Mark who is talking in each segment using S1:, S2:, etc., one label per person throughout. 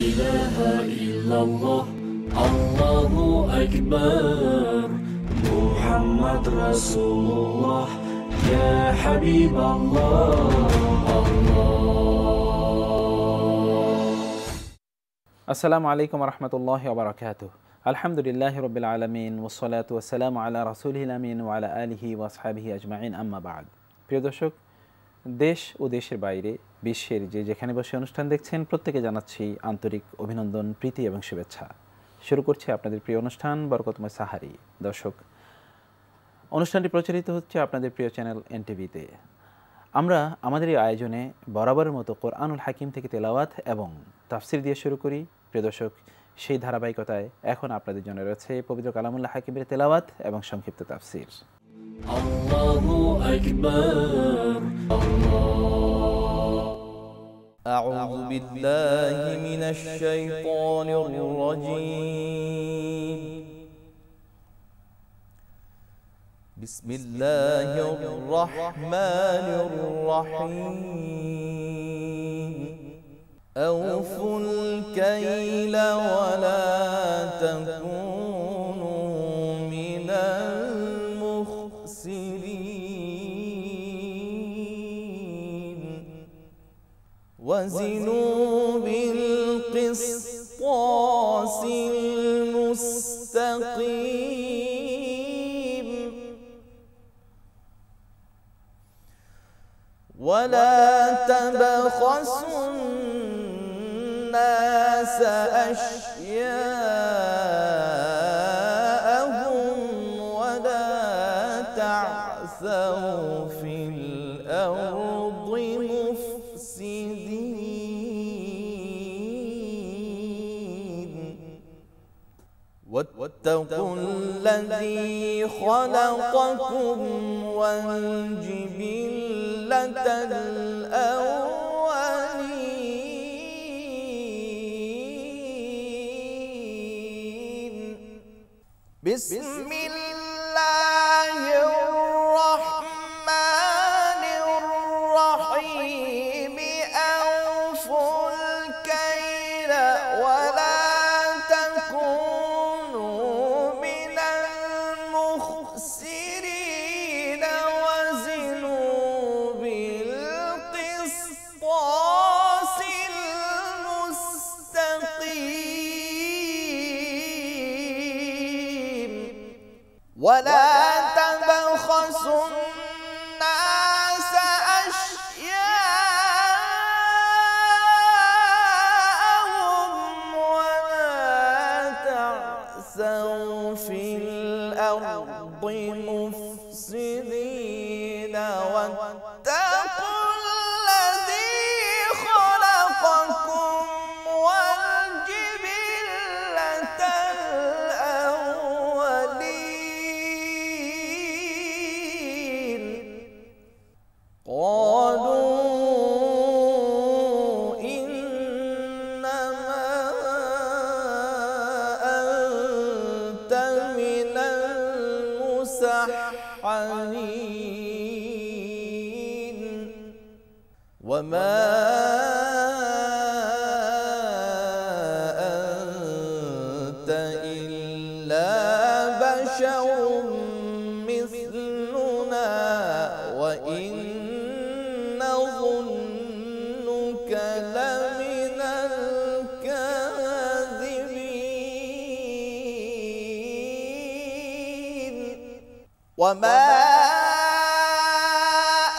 S1: ইলাহা ইল্লাল্লাহ আল্লাহু আকবার মুহাম্মদ রাসূলুল্লাহ ইয়া হাবিবাল্লাহ
S2: আসসালামু আলাইকুম রহমতুল্লাহি ওয়া বারাকাতুহু। আলহামদুলিল্লাহি রাব্বিল আলামিন ওয়াসসালাতু ওয়াসসালামু আলা রাসূলিল আমিন ওয়া আলা আলিহি ওয়া আসহাবিহি আজমাইন, আম্মা বা'দ। প্রিয় দর্শক, দেশ ও দেশের বাইরে বিশ্বের যেখানে বসে অনুষ্ঠান দেখছেন, প্রত্যেকে জানাচ্ছি আন্তরিক অভিনন্দন, প্রীতি এবং শুভেচ্ছা। শুরু করছি আপনাদের প্রিয় অনুষ্ঠান বরকতময় সাহারি। দর্শক, অনুষ্ঠানটি প্রচারিত হচ্ছে আপনাদের প্রিয় চ্যানেল এনটিভিতে। আমরা আমাদের এই আয়োজনে বরাবরের মতো কোরআনুল হাকিম থেকে তেলাওয়াত এবং তাফসির দিয়ে শুরু করি। প্রিয় দর্শক, সেই ধারাবাহিকতায় এখন আপনাদের জন্য রয়েছে পবিত্র কালামুল্লাহ হাকিমের তেলাওয়াত এবং সংক্ষিপ্ত তাফসির।
S1: আল্লাহু আকবার।
S3: আউযু বিল্লাহি মিনাশ শাইতানির রাজীম। বিসমিল্লাহির রাহমানির রাহিম। আউফুল কাইলা ওয়া লা তাকুনু মিনাল মুখসিরিন ওয়াজিনু বিল কিসতাসিল মুস্তাকিম ولا تبخسوا الناس أشياءهم ولا تعثوا في الأرض مفسدين واتقوا الذي خلقكم والجبلة الأولين. بسم الله الرحمن الرحيم. أوفوا الكيل ولا تكونوا من المخسرين وزنوا بالقسطاس المستقيم ولا تبخسوا الناس أشياءهم ولا تعثوا في الأرض مفسدين واتقوا الذي خلقكم والجبلة الأولين. قالوا إنما أنت من المسحرين وما أنت إلا بشر مثلنا وإن نظنك لمن الكاذبين وما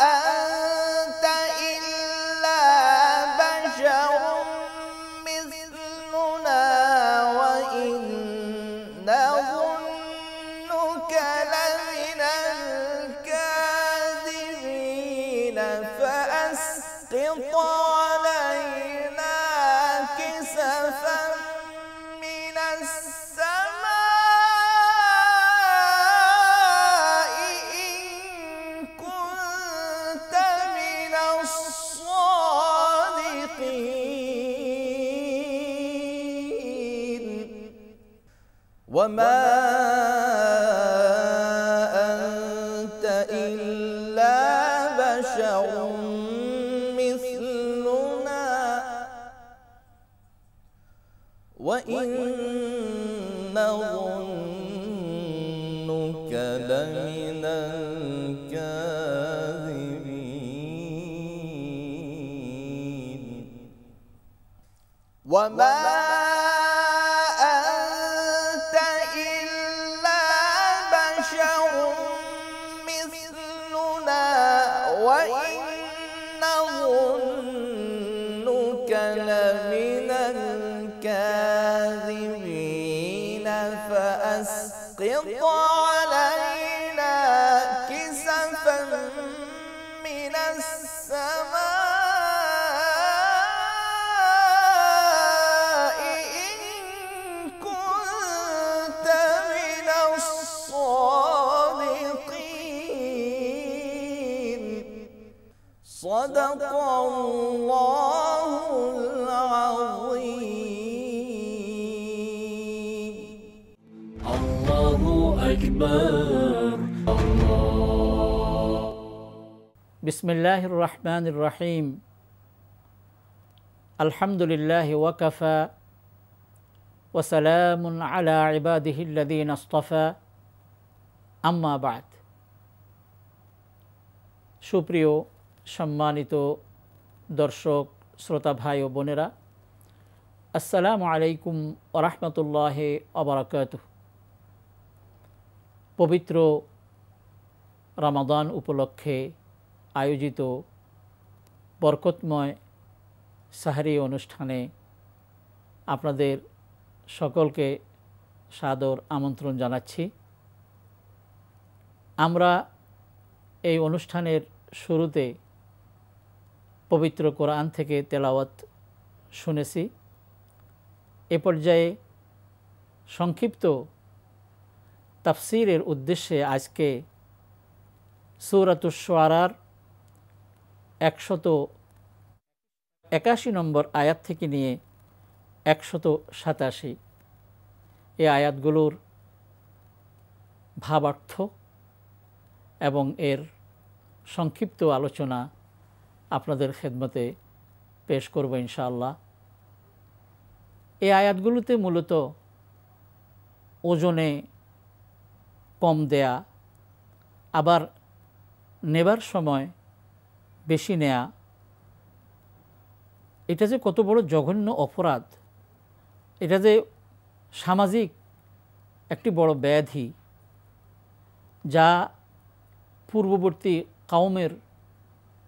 S3: أنت إلا بشر مثلنا وإن نظنك لمن الكاذبين فأسقط علينا كسفا من السماء إن كنت من الصادقين وما أنت إلا بشر مثلنا وإن نظنك لمن الكاذبين وما أنت إلا بشر مثلنا وإن نظنك لمن الكاذبين فأسقط علينا كسفا من السماء إن كنت من الصادقين صدق الله العظيم.
S1: الله أكبر.
S4: بسم الله الرحمن الرحيم. الحمد لله وكفى وسلام على عباده الذين اصطفى أما بعد. সুপ্রিয় সম্মানিত দর্শক শ্রোতা ভাই ও বোনেরা, আসসালামু আলাইকুম ওয়া রাহমাতুল্লাহি ওয়া বারাকাতুহু। পবিত্র রমাদান উপলক্ষে আয়োজিত বরকতময় সাহরি অনুষ্ঠানে আপনাদের সকলকে সাদর আমন্ত্রণ জানাচ্ছি। আমরা এই অনুষ্ঠানের শুরুতে পবিত্র কোরআন থেকে তেলাওয়াত শুনেছি। এ পর্যায়ে সংক্ষিপ্ত তাফসীরের উদ্দেশ্যে আজকে সূরাতুশ শুআরার 181 নম্বর আয়াত থেকে নিয়ে 187 এই আয়াতগুলোর ভাবার্থ এবং এর সংক্ষিপ্ত আলোচনা আপনাদের খেদমতে পেশ করব ইনশাআল্লাহ। এই আয়াতগুলোতে মূলত ওজনে কম দেয়া, আবার নেবার সময় বেশি নেয়া, এটা যে কত বড় জঘন্য অপরাধ, এটা যে সামাজিক একটি বড় ব্যাধি, যা পূর্ববর্তী কওমের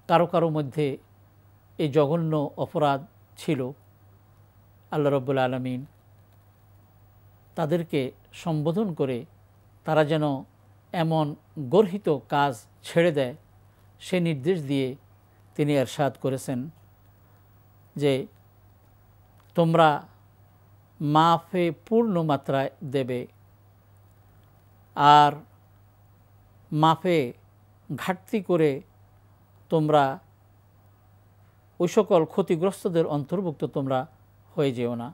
S4: কারো কারো মধ্যে এই জঘন্য অপরাধ ছিল। আল্লাহ রাব্বুল আলামিন তাদেরকে সম্বোধন করে তারা যেন এমন গর্হিত কাজ ছেড়ে দেয় সে নির্দেশ দিয়ে তিনি ইরশাদ করেছেন যে তোমরা মাফে পূর্ণ মাত্রায় দেবে, আর মাফে ঘাটতি করে তোমরা ওই সকল ক্ষতিগ্রস্তদের অন্তর্ভুক্ত তোমরা হয়ে যেও না।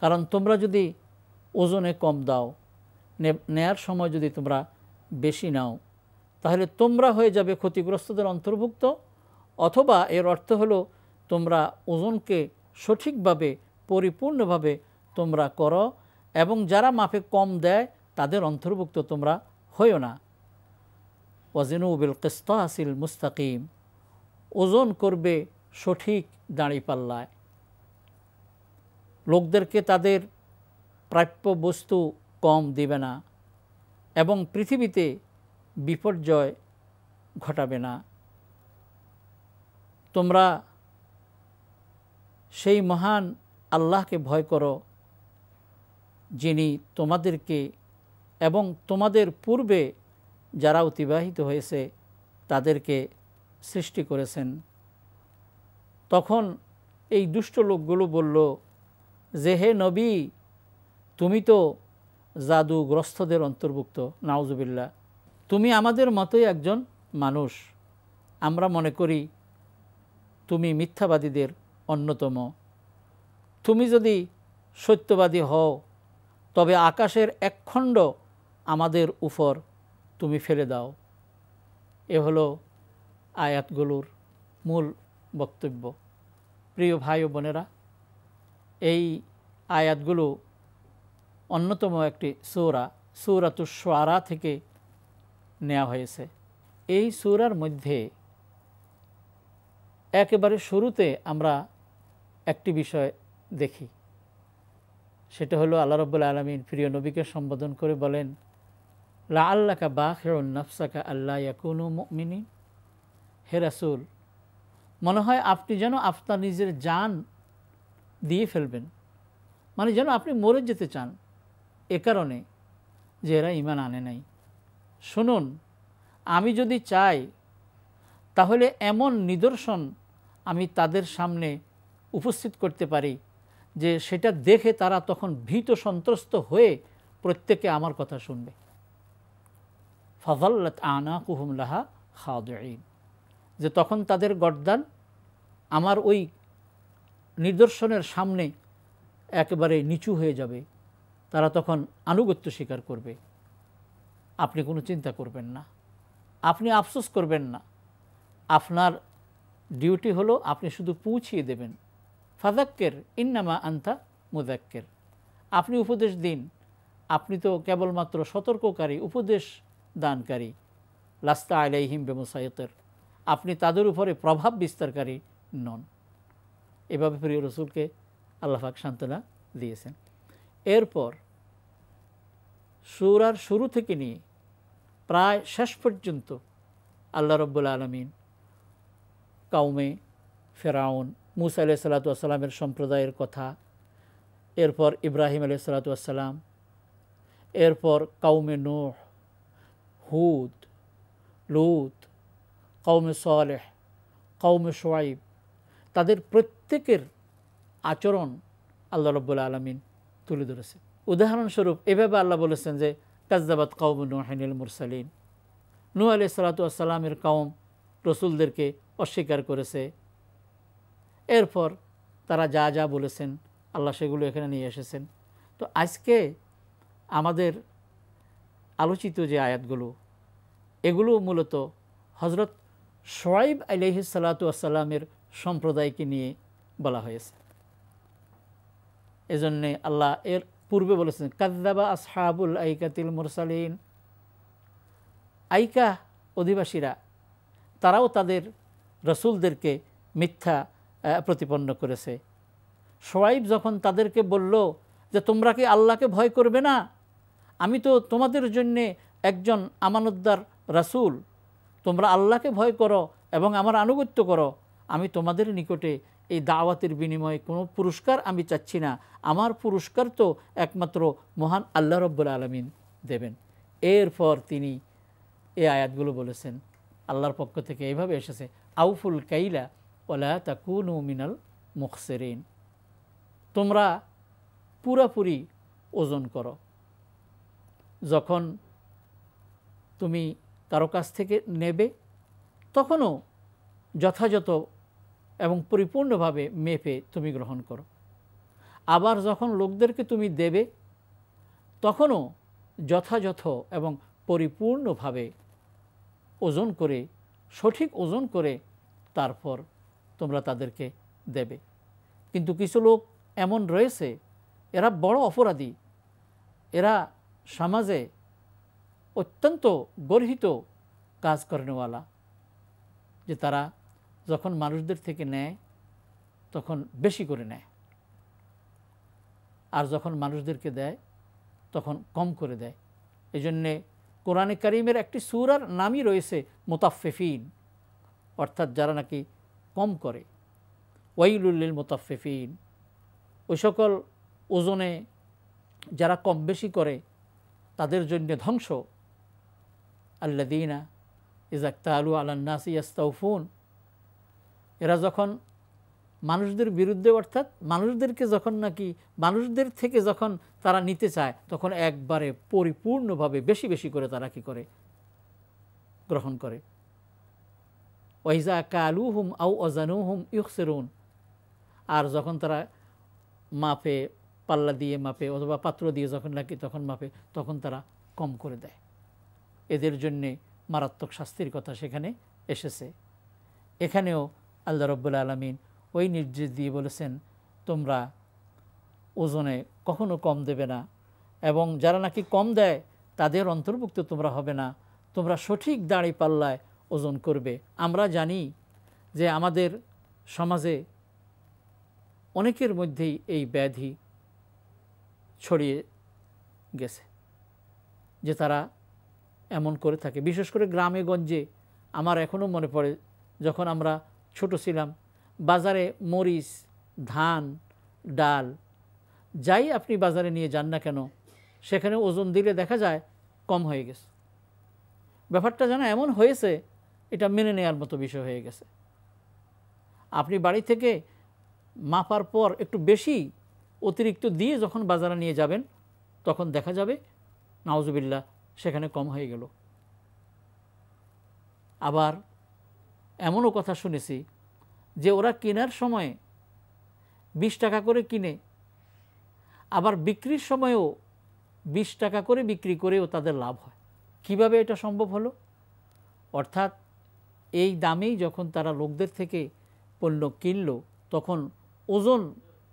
S4: কারণ তোমরা যদি ওজনে কম দাও, নেয়ার সময় যদি তোমরা বেশি নাও, তাহলে তোমরা হয়ে যাবে ক্ষতিগ্রস্তদের অন্তর্ভুক্ত, অথবা এর অর্থ হলো তোমরা ওজনকে সঠিকভাবে পরিপূর্ণভাবে তোমরা করো এবং যারা মাপে কম দেয় তাদের অন্তর্ভুক্ত তোমরা হইও না। ওয়াজিনু বিল কিসতাসিল মুস্তাকিম, ওজন করবে সঠিক দাঁড়িপাল্লায়। লোকদেরকে তাদের প্রাপ্য বস্তু কম দিবে না এবং পৃথিবীতে বিপর্যয় ঘটাবে না। তোমরা সেই মহান আল্লাহকে ভয় করো যিনি তোমাদেরকে এবং তোমাদের পূর্বে যারা অতিবাহিত হয়েছে তাদেরকে সৃষ্টি করেছেন। তখন এই দুষ্ট লোকগুলো বলল যে, হে নবী, তুমি তো জাদুগ্রস্তদের অন্তর্ভুক্ত, নাউজুবিল্লাহ, তুমি আমাদের মতোই একজন মানুষ। আমরা মনে করি তুমি মিথ্যাবাদীদের অন্যতম। তুমি যদি সত্যবাদী হও তবে আকাশের এক খণ্ড আমাদের উপর তুমি ফেলে দাও। এ হলো আয়াতগুলোর মূল বক্তব্য। প্রিয় ভাই ও বোনেরা, এই আয়াতগুলো অন্যতম একটি সূরা সূরাতুশ শুআরা থেকে নেওয়া হয়েছে। এই সূরার মধ্যে একেবারে শুরুতে আমরা একটি বিষয় দেখি, সেটা হলো আল্লাহ রাব্বুল আলামিন প্রিয় নবীকে সম্বোধন করে বলেন, লাআল্লাকা বাখিউন নাফসাকা আল্লা ইয়াকুনু মুমিনিন। হে রাসূল, মনে হয় আপনি যেন আপনার নিজের জান দিয়ে ফেলবেন, মানে যেন আপনি মরে যেতে চান এ কারণে যে এরা ঈমান আনে নাই। শুনুন, আমি যদি চাই তাহলে এমন নিদর্শন আমি তাদের সামনে উপস্থিত করতে পারি যে সেটা দেখে তারা তখন ভীত সন্ত্রস্ত হয়ে প্রত্যেকে আমার কথা শুনবে। ফাযাল্লাত আনাকুহুম লাহা খাদিঈন, যে তখন তাদের গর্দান আমার ওই নিদর্শনের সামনে একেবারে নিচু হয়ে যাবে, তারা তখন আনুগত্য স্বীকার করবে। আপনি কোনো চিন্তা করবেন না, আপনি আফসোস করবেন না, আপনার ডিউটি হলো আপনি শুধু পৌঁছিয়ে দেবেন। ফাযাক্কির ইন্নামা আনতা মুযাক্কির, আপনি উপদেশ দিন, আপনি তো কেবলমাত্র সতর্ককারী, উপদেশ দানকারী। লাস্তা আলাইহিম বিমুসাইতির, আপনি তাদের উপরে প্রভাব বিস্তারকারী নন। এভাবে প্রিয় রাসূলকে আল্লাহ পাক সান্ত্বনা দিয়েছেন। এরপর সূরার শুরু থেকে নিয়ে প্রায় শেষ পর্যন্ত আল্লাহ রাব্বুল আলামিন কওমে ফেরাউন, মূসা আলাইহিস সালাতু ওয়াস সালামের সম্প্রদায়ের কথা, এরপর ইব্রাহিম আলাইহিস সালাতু ওয়াস সালাম, এরপর কওমে নূহ, হুদ, লূত, কওমে সালেহ, কওমে শুআইব, তাদের প্রত্যেকের আচরণ আল্লাহ রাব্বুল আলামিন তুলে ধরেছেন। উদাহরণস্বরূপ এভাবে আল্লাহ বলেছেন যে কাযযাবাত কওমু নূহিল মুরসালিন, নূহ আলাইহিস সালাতু ওয়াস সালামের কওম রসুলদেরকে অস্বীকার করেছে। এরপর তারা যা যা বলেছেন আল্লাহ সেগুলো এখানে নিয়ে এসেছেন। তো আজকে আমাদের আলোচিত যে আয়াতগুলো, এগুলো মূলত হযরত শুআইব আলাইহিস সালাতু ওয়াস সালামের সম্প্রদায়কে নিয়ে বলা হয়েছে। এজন্যে আল্লাহ এর পূর্বে বলেছেন কাযযাবা আসহাবুল আইকাতিল মুরসালিন, আইকা অধিবাসীরা তারাও তাদের রসুলদেরকে মিথ্যা প্রতিপন্ন করেছে। শুআইব যখন তাদেরকে বলল যে তোমরা কি আল্লাহকে ভয় করবে না, আমি তো তোমাদের জন্যে একজন আমানতদার রাসূল, তোমরা আল্লাহকে ভয় করো এবং আমার আনুগত্য করো, আমি তোমাদের নিকটে এই দাওয়াতের বিনিময়ে কোনো পুরস্কার আমি চাচ্ছি না, আমার পুরস্কার তো একমাত্র মহান আল্লাহ রাব্বুল আলামিন দেবেন। এরপর তিনি এই আয়াতগুলো বলেছেন, আল্লাহর পক্ষ থেকে এইভাবে এসেছে, আউফুল কাইলা ওয়ালা তাকুনু মিনাল মুখসিরিন, তোমরা পুরাপুরি ওজন করো। যখন তুমি কারো কাছ থেকে নেবে তখনও যথাযথ এবং পরিপূর্ণভাবে মেপে তুমি গ্রহণ করো। আবার যখন লোকদেরকে তুমি দেবে তখনও যথাযথ এবং পরিপূর্ণভাবে ওজন করে, সঠিক ওজন করে তারপর তোমরা তাদেরকে দেবে। কিন্তু কিছু লোক এমন রয়েছে, এরা বড় অপরাধী, এরা সমাজে অত্যন্ত গর্হিত কাজ করেনওয়ালা, যে তারা যখন মানুষদের থেকে নেয় তখন বেশি করে নেয়, আর যখন মানুষদেরকে দেয় তখন কম করে দেয়। এই জন্যে কোরআনে কারীমের একটি সূরার নামই রয়েছে মুতাফফিফিন, অর্থাৎ যারা নাকি কম করে। ওয়াইলুল লিল মুতাফফিফিন, ওই সকল ওজনে যারা কম বেশি করে তাদের জন্য ধ্বংস। আল্লাযীনা ইযা ইক্তালু আলান নাসি ইস্তাউফুন, এরা যখন মানুষদের বিরুদ্ধে, অর্থাৎ মানুষদেরকে যখন নাকি মানুষদের থেকে যখন তারা নিতে চায় তখন একবারে পরিপূর্ণভাবে বেশি বেশি করে তারা কি করে, গ্রহণ করে। ওয়াইজা কালুহুম আও ওয়াজানুহুম ইউখসিরুন, আর যখন তারা মাপে, পাল্লা দিয়ে মাপে অথবা পাত্র দিয়ে যখন নাকি তখন মাপে তখন তারা কম করে দেয়। এদের জন্যে মারাত্মক শাস্তির কথা সেখানে এসেছে। এখানেও আল্লাহ রাব্বুল আলামিন ওই নির্দেশ দিয়ে বলেছেন তোমরা ওজনে কখনো কম দেবে না, এবং যারা নাকি কম দেয় তাদের অন্তর্ভুক্ত তোমরা হবে না, তোমরা সঠিক দাঁড়ি পাল্লায় ওজন করবে। আমরা জানি যে আমাদের সমাজে অনেকের মধ্যেই এই ব্যাধি ছড়িয়ে গেছে যে তারা এমন করে থাকে, বিশেষ করে গ্রামে গঞ্জে। আমার এখনও মনে পড়ে যখন আমরা ছোট ছিলাম, বাজারে মরিচ, ধান, ডাল যাই আপনি বাজারে নিয়ে যান না কেন, সেখানে ওজন দিলে দেখা যায় কম হয়ে গেছে। ব্যাপারটা যেন এমন হয়েছে এটা মেনে নেওয়ার মতো বিষয় হয়ে গেছে। আপনি বাড়ি থেকে মাপার পর একটু বেশি অতিরিক্ত দিয়ে যখন বাজারে নিয়ে যাবেন তখন দেখা যাবে নাউজুবিল্লাহ সেখানে কম হয়ে গেল। আবার এমনও কথা শুনেছি যে ওরা কেনার সময় 20 টাকা করে কিনে, আবার বিক্রির সময়ও 20 টাকা করে বিক্রি করেও তাদের লাভ হয়। কিভাবে এটা সম্ভব হলো? অর্থাৎ এই দামেই যখন তারা লোকদের থেকে পণ্য কিনলো তখন ওজন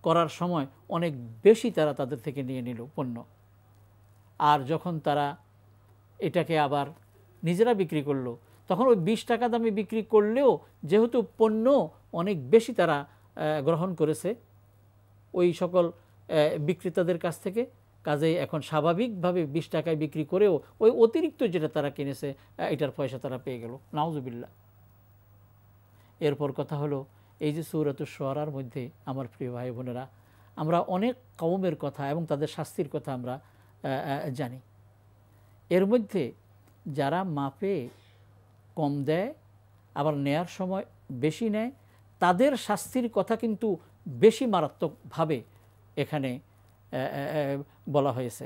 S4: করার সময় অনেক বেশি তারা তাদের থেকে নিয়ে নিল পণ্য, আর যখন তারা এটাকে আবার নিজেরা বিক্রি করলো তখন ওই 20 টাকা দামে বিক্রি করলেও যেহেতু পণ্য অনেক বেশি তারা গ্রহণ করেছে ওই সকল বিক্রেতাদের কাছ থেকে, কাজেই এখন স্বাভাবিকভাবে 20 টাকায় বিক্রি করেও ওই অতিরিক্ত যেটা তারা কিনেছে এটার পয়সা তারা পেয়ে গেল। নাউজুবিল্লাহ। এরপর কথা হলো এই যে সূরাতুশ শুআরার মধ্যে আমার প্রিয় ভাই বোনেরা, আমরা অনেক কওমের কথা এবং তাদের শাস্তির কথা আমরা জানি। এর মধ্যে যারা মাপে কম দেয় আবার নেয়ার সময় বেশি নেয় তাদের শাস্তির কথা কিন্তু বেশি মারাত্মকভাবে এখানে বলা হয়েছে।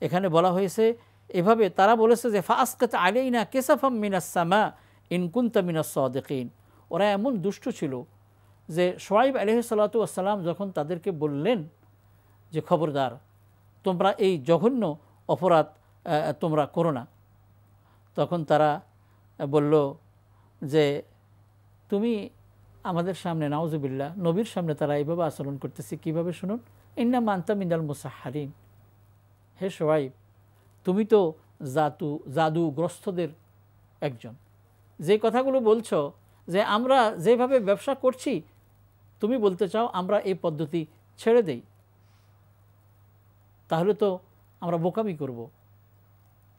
S4: এখানে বলা হয়েছে এভাবে, তারা বলেছে যে ফাসকাত আলাইনা কিসাফাম মিনাস সামা ইন কুনতা মিনাস সাদিকিন। ওরা এমন দুষ্ট ছিল যে শুআয়ব আলাইহিস সালাতু ওয়াস সালাম যখন তাদেরকে বললেন যে খবরদার তোমরা এই জঘন্য অপরাধ তোমরা করো না, তখন তারা বলল যে তুমি আমাদের সামনে, নাউজুবিল্লাহ, নবীর সামনে তারা এইভাবে আচরণ করতেছে। কীভাবে শুনুন, ইন্নামা আনতা মিনাল মুসাহহারিন। হে শুআয়ব, তুমি তো জাদুগ্রস্তদের একজন। যে কথাগুলো বলছো যে আমরা যেভাবে ব্যবসা করছি তুমি বলতে চাও আমরা এই পদ্ধতি ছেড়ে দেই, তাহলে তো আমরা বোকামি করব।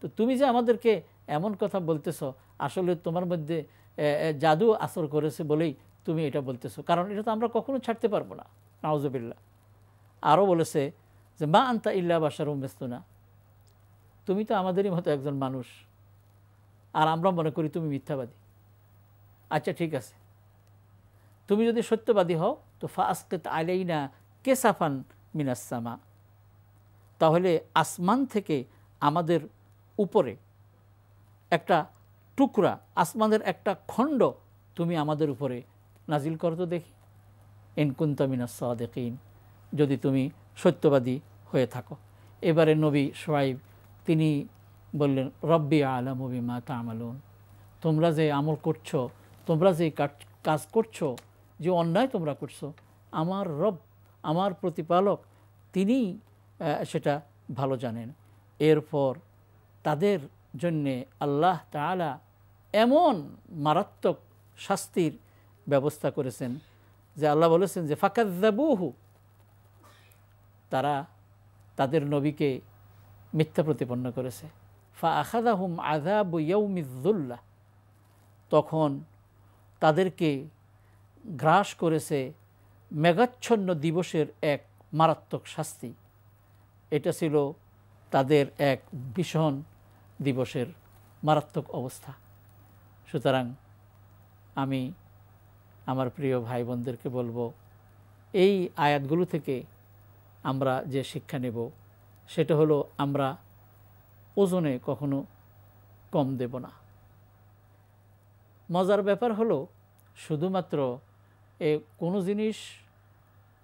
S4: তো তুমি যে আমাদেরকে এমন কথা বলতেছো, আসলে তোমার মধ্যে জাদু আসর করেছে বলেই তুমি এটা বলতেছো, কারণ এটা তো আমরা কখনো ছাড়তে পারবো না। নাউজুবিল্লাহ। আরও বলেছে যে মা আনতা ইল্লা বাশারুম মিসলুনা, তুমি তো আমাদেরই মতো একজন মানুষ, আর আমরা মনে করি তুমি মিথ্যাবাদী। আচ্ছা ঠিক আছে, তুমি যদি সত্যবাদী হও তো ফাসকাত আলাইনা কিসাফান মিনাস সামা, তাহলে আসমান থেকে আমাদের উপরে একটা টুকরা, আসমানের একটা খণ্ড তুমি আমাদের উপরে নাজিল করো তো দেখি, ইন কুনতা মিনাস সাদিকিন, যদি তুমি সত্যবাদী হয়ে থাকো। এবারে নবী শুআয়ব তিনি বললেন রব্বি আ'লামু বিমা তা'মালুন, তোমরা যে আমল করছো, তোমরা যে কাজ করছো, যে অন্যায় তোমরা করছো, আমার রব, আমার প্রতিপালক, তিনি সেটা ভালো জানেন। এরপর তাদের জন্যে আল্লাহ তাআলা এমন মারাত্মক শাস্তির ব্যবস্থা করেছেন যে আল্লাহ বলেছেন যে ফাকাযযাবুহু, তারা তাদের নবীকে মিথ্যা প্রতিপন্ন করেছে। ফাআখাযাহুম আযাবু ইয়াউমিয যুল্লাহ, তখন তাদেরকে গ্রাস করেছে মেঘাচ্ছন্ন দিবসের এক মারাত্মক শাস্তি। এটা ছিল তাদের এক ভীষণ দিবসের মারাত্মক অবস্থা। সুতরাং আমি আমার প্রিয় ভাই বোনদেরকে বলবো, এই আয়াতগুলো থেকে আমরা যে শিক্ষা নেব সেটা হলো আমরা ওজনে কখনো কম দেব না। মজার ব্যাপার হলো শুধুমাত্র কোনো জিনিস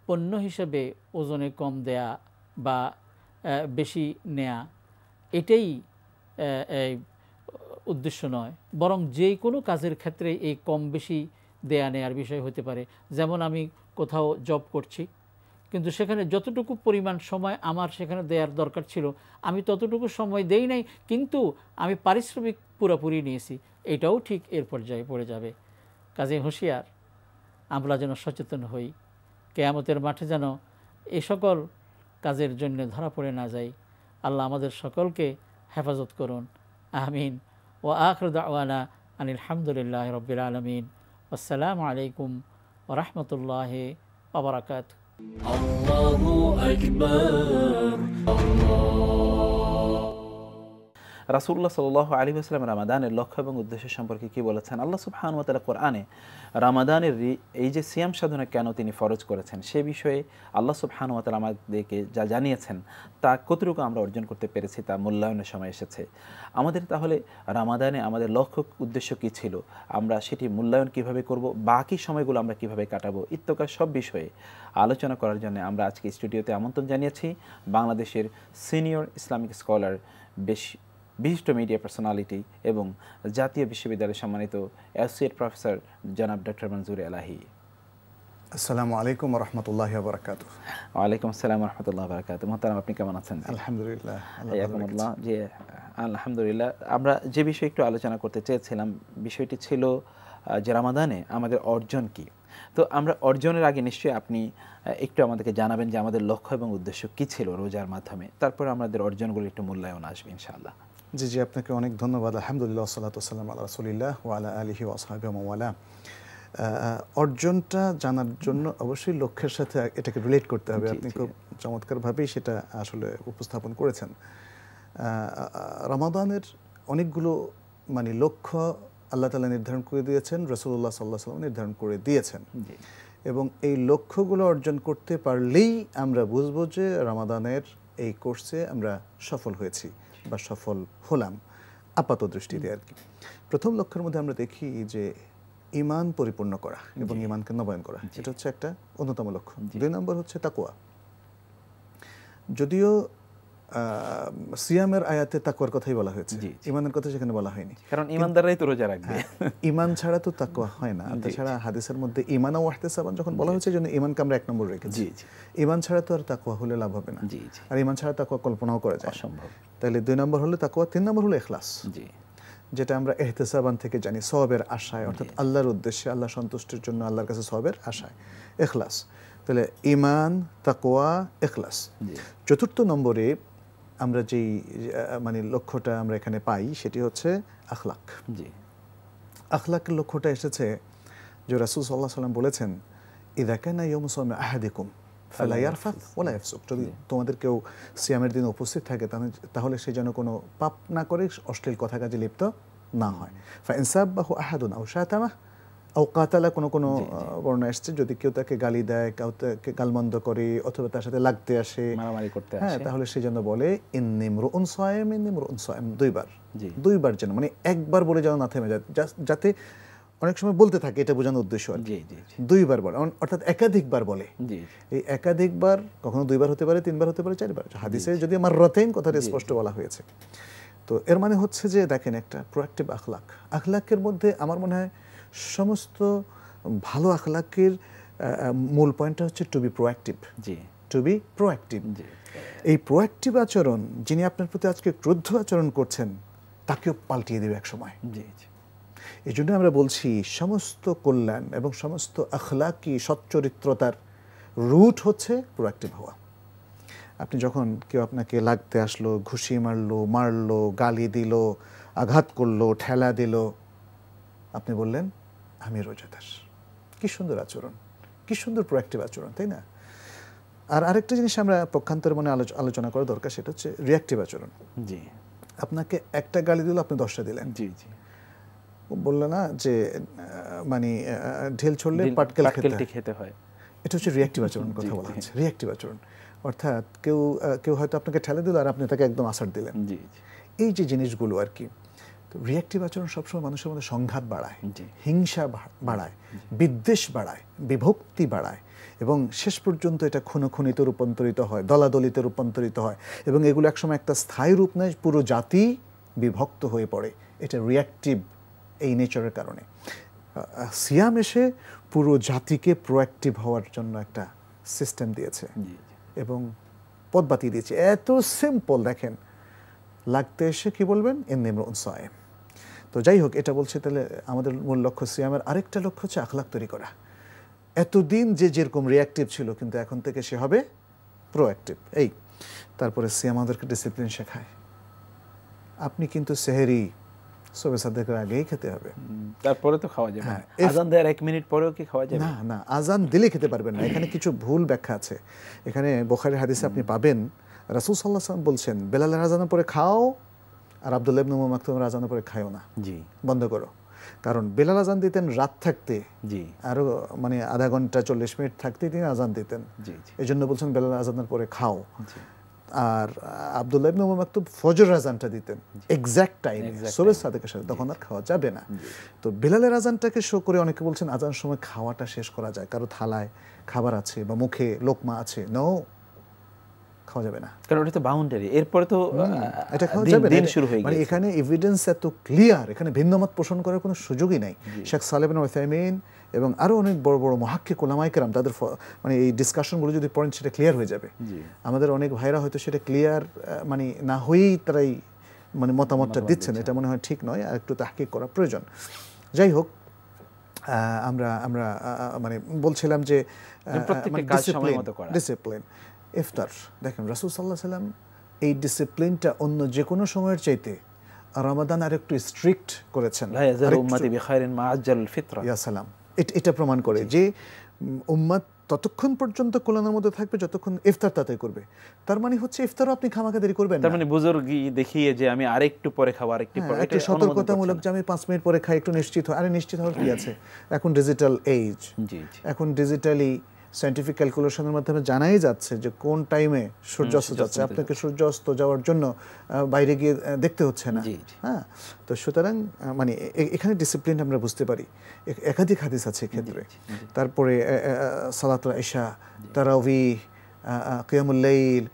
S4: পণ্য হিসেবে ওজনে কম দেয়া বা বেশি নেয়া এটাই উদ্দেশ্য নয়, বরং যে কোনো কাজের ক্ষেত্রে এই কম বেশি দেয়া নেয়ার বিষয় হতে পারে। যেমন আমি কোথাও জব করছি, কিন্তু সেখানে যতটুকু পরিমাণ সময় আমার সেখানে দেওয়ার দরকার ছিল আমি ততটুকু সময় দেই নাই, কিন্তু আমি পারিশ্রমিক পুরোপুরি নিয়েছি, এটাও ঠিক এর পর্যায়ে পড়ে যাবে। কাজে হুঁশিয়ার, আমরা যেন সচেতন হই, কিয়ামতের মাঠে যেন এ সকল কাজের জন্য ধরা পড়ে না যাই। আল্লাহ আমাদের সকলকে হেফাজত করুন, আমিন। ওয়া আখিরু দাওয়ানা আনিল হামদুলিল্লাহি রাব্বিল আলামিন। আসসালামু আলাইকুম ওয়া রাহমাতুল্লাহি ওয়া বারাকাতুহু।
S1: Allahu Akbar.
S2: রাসূলুল্লাহ সাল্লাল্লাহু আলাইহি ওয়াসাল্লাম রামাদানের লক্ষ্য এবং উদ্দেশ্য সম্পর্কে কি বলেছেন? আল্লাহ সুবহানাহু ওয়া তাআলা কোরআনে রামাদানের এই যে সিয়াম সাধনা কেন তিনি ফরজ করেছেন সে বিষয়ে আল্লাহ সুবহানাহু ওয়া তাআলা আমাদেরকে যা জানিয়েছেন তা কতটুকু আমরা অর্জন করতে পেরেছি তা মূল্যায়নের সময় এসেছে। আমাদের তাহলে রামাদানে আমাদের লক্ষ্য উদ্দেশ্য কী ছিল, আমরা সেটি মূল্যায়ন কিভাবে করব, বাকি সময়গুলো আমরা কিভাবে কাটাবো ইত্যাদি সব বিষয়ে আলোচনা করার জন্য আমরা আজকে স্টুডিওতে আমন্ত্রণ জানিয়েছি বাংলাদেশের সিনিয়র ইসলামিক স্কলার, বিশিষ্ট মিডিয়া পার্সোনালিটি এবং জাতীয় বিশ্ববিদ্যালয়ের সম্মানিত অ্যাসোসিয়েট প্রফেসর জনাব ডক্টর মনজুর এলাহি।
S5: আসসালামু আলাইকুম ওয়া রাহমাতুল্লাহি ওয়া বারাকাতুহু।
S2: ওয়ালাইকুম আসসালাম ওয়া রাহমাতুল্লাহি ওয়া বারাকাতুহু। মুহতারাম, আপনি কেমন আছেন?
S5: আলহামদুলিল্লাহ।
S2: হায়াকুমুল্লাহ। জি আলহামদুলিল্লাহ। আমরা যে বিষয়ে একটু আলোচনা করতে চেয়েছিলাম বিষয়টি ছিল যে রামাদানে আমাদের অর্জন কি। তো আমরা অর্জনের আগে নিশ্চয়ই আপনি একটু আমাদেরকে জানাবেন যে আমাদের লক্ষ্য এবং উদ্দেশ্য কী ছিল রোজার মাধ্যমে, তারপর আমাদের অর্জনগুলো একটু মূল্যায়ন আসবে ইনশাআল্লাহ।
S5: জি জি, আপনাকে অনেক ধন্যবাদ। আলহামদুলিল্লাহ ওয়াসসালাতু ওয়াসসালামু আলা রাসূলিল্লাহ ওয়া আলা আলিহি ওয়া আসহাবিহি ওয়া মাওয়ালা। অর্জনটা জানার জন্য অবশ্যই লক্ষ্যের সাথে এটাকে রিলেট করতে হবে। আপনি খুব চমৎকারভাবেই সেটা আসলে উপস্থাপন করেছেন। রমাদানের অনেকগুলো লক্ষ্য আল্লাহ তাআলা নির্ধারণ করে দিয়েছেন, রাসূলুল্লাহ সাল্লাল্লাহু আলাইহি ওয়াসাল্লাম নির্ধারণ করে দিয়েছেন, এবং এই লক্ষ্যগুলো অর্জন করতে পারলেই আমরা বুঝবো যে রমাদানের এই কোর্সে আমরা সফল হয়েছি বা সফল হলাম আপাত দৃষ্টিতে আর কি। প্রথম লক্ষ্যের মধ্যে আমরা দেখি যে ঈমান পরিপূর্ণ করা এবং ঈমানকে নবায়ন করা, এটা হচ্ছে একটা অন্যতম লক্ষ্য। 2 নম্বর হচ্ছে তাকওয়া। যদিও সিয়ামের আয়াতে তাকওয়ার কথাই বলা হয়েছে, ঈমানের কথা সেখানে বলা হয়নি,
S2: কারণ ঈমানদাররাই তো রোজা রাখবে।
S5: ঈমান ছাড়া তো তাকওয়া হয় না। তাছাড়া হাদিসের মধ্যে ঈমান ও ইহতিসাবান যখন বলা হয়েছে জন্য ঈমানকে আমরা 1 নম্বর রেখেছি। ঈমান ছাড়া তো আর তাকওয়া হলে লাভ হবে না, আর ঈমান ছাড়া তাকওয়া কল্পনাও করা যায় অসম্ভব। তাহলে 2 নম্বর হলো তাকওয়া, 3 নম্বর হলো ইখলাস, যেটা আমরা ইহতিসাবান থেকে জানি, সওয়াবের আশায়, অর্থাৎ আল্লাহর উদ্দেশ্যে, আল্লাহ সন্তুষ্টির জন্য আল্লাহর কাছে সওয়াবের আশায়, ইখলাস। তাহলে ঈমান, তাকওয়া, ইখলাস। 4র্থ নম্বরে আমরা যেই লক্ষ্যটা আমরা এখানে পাই সেটি হচ্ছে আখলাক। আখলাকের লক্ষ্যটা এসেছে যে রাসূল সাল্লাল্লাহু আলাইহি ওয়াসাল্লাম বলেছেন, ইযা কানা ইয়াউমু সাওমি আহাদিকুম ফালা ইয়ারফাথ ওয়ালা ইয়াফসুক। যদি তোমাদের কেউ সিয়ামের দিনে উপস্থিত থাকে তাহলে সে যেন কোনো পাপ না করে, অশ্লীল কথা কাজে লিপ্ত না হয়। ফা ইন সাব্বাহু আহাদুন আও শাতামাহ আও কাতালা, কোনো বর্ণনা এসেছে যদি কেউ তাকে গালি দেয়, কেউ তাকে গালমন্দ করে, অথবা তার সাথে লাগতে আসে, মারামারি করতে আসে, তাহলে সে যেন বলে ইন্নী ইমরুউন সায়েম, ইন্নী ইমরুউন সায়েম, 2বার যেন, একবার বলে যেন না থেমে যায়, যাতে অনেক সময় বলতে থাকে, এটা বোঝানোর উদ্দেশ্য আর 2বার বলে, অর্থাৎ একাধিকবার বলে। এই একাধিকবার কখনো 2বার হতে পারে, 3বার হতে পারে, 4বার। হাদিসে যদি মাররাতাইন কথাটা স্পষ্ট বলা হয়েছে। তো এর মানে হচ্ছে যে দেখেন, একটা প্রোঅ্যাক্টিভ আখলাক। আখলাকের মধ্যে আমার মনে হয় সমস্ত ভালো আখলাকের মূল পয়েন্টটা হচ্ছে to be proactive. To be proactive. এই প্রোঅ্যাক্টিভ আচরণ, যিনি আপনার প্রতি আজকে ক্রুদ্ধ আচরণ করছেন তাকেও পাল্টিয়ে দেবে এক সময়। এই জন্য আমরা বলছি সমস্ত কল্যাণ এবং সমস্ত আখলাকি সচ্চরিত্রতার রুট হচ্ছে প্রোঅ্যাক্টিভ হওয়া। আপনি যখন কেউ আপনাকে লাগতে আসলো, ঘুষি মারলো, গালি দিল, আঘাত করলো, ঠেলা দিল, আপনি বললেন আমি রোজাদার। কি সুন্দর আচরণ, কি সুন্দর প্রোঅ্যাক্টিভ আচরণ, তাই না? আর আরেকটা জিনিস আমরা পক্ষান্তরে মনে আলোচনা করা দরকার, সেটা হচ্ছে রিঅ্যাক্টিভ আচরণ। আপনাকে একটা গালি দিল, আপনি 10টা দিলেন। বললো না যে ঢেল ছড়লে পাটকেল খেতে হয়, এটা হচ্ছে রিঅ্যাক্টিভ আচরণ কথা বলা হচ্ছে। রিঅ্যাক্টিভ আচরণ অর্থাৎ কেউ হয়তো আপনাকে ঠেলে দিল আর আপনি তাকে একদম আছাড় দিলেন। এই যে জিনিসগুলো আর কি। তো রিঅ্যাক্টিভ আচরণ সবসময় মানুষের মধ্যে সংঘাত বাড়ায়, হিংসা বাড়ায়, বিদ্বেষ বাড়ায়, বিভক্তি বাড়ায়, এবং শেষ পর্যন্ত এটা খুনোখুনিতে রূপান্তরিত হয়, দলাদলিতে রূপান্তরিত হয়, এবং এগুলো একসময় একটা স্থায়ী রূপ নেয়, পুরো জাতি বিভক্ত হয়ে পড়ে। এটা রিঅ্যাক্টিভ এই নেচারের কারণে। সিয়াম এসে পুরো জাতিকে প্রোঅ্যাক্টিভ হওয়ার জন্য একটা সিস্টেম দিয়েছে এবং পথ বাতিয়ে দিয়েছে। এত সিম্পল, দেখেন লাগতে এসে কি বলবেন ইন্নিমরুন সায়েম। তো যাই হোক, এটা বলছে তাহলে আমাদের মূল লক্ষ্য সিয়ামের আরেকটা লক্ষ্য হচ্ছে আখলাক তৈরি করা। এতদিন যে যেরকম রিঅ্যাক্টিভ ছিল, কিন্তু এখন থেকে সে হবে প্রোঅ্যাক্টিভ। এই তারপরে সিয়াম আমাদেরকে ডিসিপ্লিন শেখায়। আপনি কিন্তু সেহরি সবে সাদেকের আগেই খেতে হবে,
S2: তারপরে তো খাওয়া যাবে না। আজান দেওয়ার 1 মিনিট পরেও কি খাওয়া যাবে?
S5: না না, আজান দিলে খেতে পারবেন না। এখানে কিছু ভুল ব্যাখ্যা আছে। এখানে বুখারীর হাদিসে আপনি পাবেন রাসূল সাল্লাল্লাহু আলাইহি ওয়াসাল্লাম বলছেন বেলালের আজানের পরে খাও, আর আব্দুল্লাহ ইবনে উম মাকতুমের আজানের পরে খাও না,
S2: জি
S5: বন্ধ করো। কারণ বেলাল আজান দিতেন রাত থাকতে,
S2: জি
S5: আরো মানে আধা ঘন্টা 40 মিনিট থাকতে তিনি আজান দিতেন।
S2: জি জি
S5: এই জন্য বলছেন বেলাল আজানের পরে খাও। আর আব্দুল্লাহ ইবনে উম মাকতুম ফজর আজানটা দিতেন এক্সাক্ট টাইমে সুবহ সাদেকের সাথে, তখন আর খাওয়া যাবে না। তো বেলালের আজানটাকে শো করে অনেকে বলছেন আজান সময় খাওয়াটা শেষ করা যায়, কারো থালায় খাবার আছে বা মুখে লোকমা আছে, নো, খাওয়া যাবে না,
S2: কারণ ওটা তো বাউন্ডারি। এরপরে তো
S5: এটা খাওয়া যাবে না।
S2: দিন শুরু হয়ে
S5: মানে
S2: গেছে।
S5: এখানে এভিডেন্স এত ক্লিয়ার, এখানে ভিন্নমত পোষণ করার কোনো সুযোগই নাই। শেখ সালেহ বিন উসাইমিন এবং আরো অনেক বড় বড় মুহাক্কিক উলামায়ে কেরাম তাদের মানে এই ডিসকাশনগুলো যদি পড়েন সেটা ক্লিয়ার হয়ে যাবে। আমাদের অনেক ভাইরা হয়তো সেটা ক্লিয়ার মানে না হয়েই তারাই মানে মতামতটা দিচ্ছেন, এটা মনে হয় ঠিক নয়, আর একটু তাহকিক করা প্রয়োজন। যাই হোক, আমরা আমরা মানে বলছিলাম যে
S2: প্রত্যেকটা কাজ সময় মতো করা,
S5: ডিসিপ্লিন। ইফতার দেখেন রাসূল সাল্লাল্লাহু আলাইহি ওয়াসাল্লাম এই ডিসিপ্লিনটা অন্য যে কোনো সময়ের চাইতে রমাদান আর একটু স্ট্রিক্ট করেছেন।
S2: লা ইয়াজালু উম্মতি বিখাইরিন মা আজ্জালুল ফিতরা।
S5: ইয়া সালাম। এটা প্রমাণ করে যে উম্মত ততক্ষণ পর্যন্ত কল্যাণের মধ্যে থাকবে যতক্ষণ ইফতার তাতে করবে। তার মানে হচ্ছে ইফতারও আপনি খামাখা দেরি করবেন না।
S2: তার মানে বুজুর্গি দেখিয়ে যে আমি আরেকটু পরে খাবো, আরেকটু পরে,
S5: এটা সতর্কতামূলক যে আমি 5 মিনিট পরে খাই, একটু নিশ্চিত হয়। আরে নিশ্চিত হওয়ার কি আছে? এখন ডিজিটাল এজ,
S2: জি জি
S5: এখন ডিজিটালি সায়েন্টিফিক ক্যালকুলেশনের মাধ্যমে জানাই যাচ্ছে যে কোন টাইমে সূর্য অস্ত যাচ্ছে। আপনাকে সূর্য অস্ত যাওয়ার জন্য বাইরে গিয়ে দেখতে হচ্ছে না। হ্যাঁ, তো সুতরাং মানে এখানে ডিসিপ্লিন আমরা বুঝতে পারি। একাধিক হাদিস আছে ক্ষেত্রে। তারপরে সালাতুল ইশা, তারাওয়িহ, কিয়ামুল লাইল,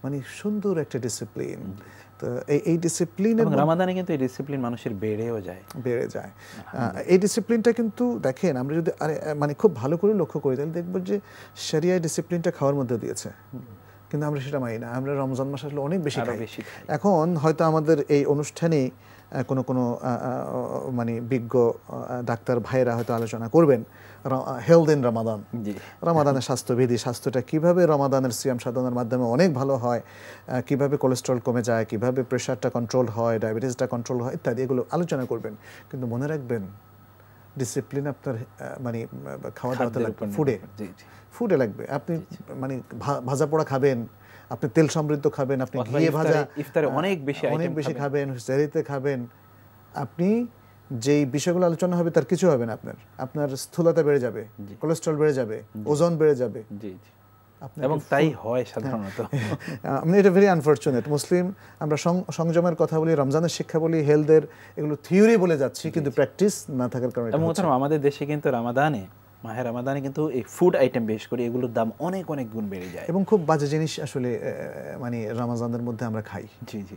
S5: মানে সুন্দর একটা ডিসিপ্লিন। তো এই ডিসিপ্লিন
S2: এবং রমাদানে কিন্তু এই ডিসিপ্লিন মানুষের বেড়ে যায়। এই ডিসিপ্লিনটা কিন্তু দেখেন আমরা যদি মানে খুব ভালো করে লক্ষ্য করি তাহলে দেখব যে শরিয়ায় ডিসিপ্লিনটা খাওয়ার মধ্যে দিয়েছে, কিন্তু আমরা সেটা মানি না। আমরা রমজান মাস আসলে অনেক বেশি খাই। এখন হয়তো আমাদের এই অনুষ্ঠানে কোনো মানে বিজ্ঞ ডাক্তার ভাইরা হয়তো আলোচনা করবেন হেলথ ইন রমাদান, রমাদানের স্বাস্থ্যবিধি, স্বাস্থ্যটা কিভাবে রমাদানের সিয়াম সাধনার মাধ্যমে অনেক ভালো হয়, কিভাবে কোলেস্ট্রল কমে যায়, কিভাবে প্রেশারটা কন্ট্রোল হয়, ডায়াবেটিসটা কন্ট্রোল হয় ইত্যাদি, এগুলো আলোচনা করবেন। কিন্তু মনে রাখবেন ডিসিপ্লিন আপনার মানে খাওয়া দাওয়াতে লাগবে, ফুডে লাগবে। আপনি মানে ভাজা পোড়া খাবেন, আপনি তেল সমৃদ্ধ খাবেন, আপনি ঘিয়ে ভাজা ইফতারে অনেক বেশি
S5: খাবেন, সেহরিতে খাবেন, আপনি যেই বিষয়গুলো আলোচনা হবে তার কিছু হবে না। আপনার স্থূলতা বেড়ে যাবে, কোলেস্ট্রল বেড়ে যাবে, ওজন বেড়ে যাবে।
S2: এবং তাই হয় সাধারণত।
S5: মানে এটা ভেরি আনফরচুনেট। মুসলিম আমরা সংযমের কথা বলি, রমজানের শিক্ষা বলি, হেলথের এগুলো থিওরি বলে যাচ্ছি, কিন্তু প্র্যাকটিস না থাকার কারণে।
S2: এবং আমাদের দেশে কিন্তু মাহে রমাদানে কিন্তু এই ফুড আইটেম বেশ করে এগুলোর দাম অনেক গুণ বেড়ে যায়,
S5: এবং খুব বাজে জিনিস আসলে মানে রমজানের মধ্যে আমরা খাই।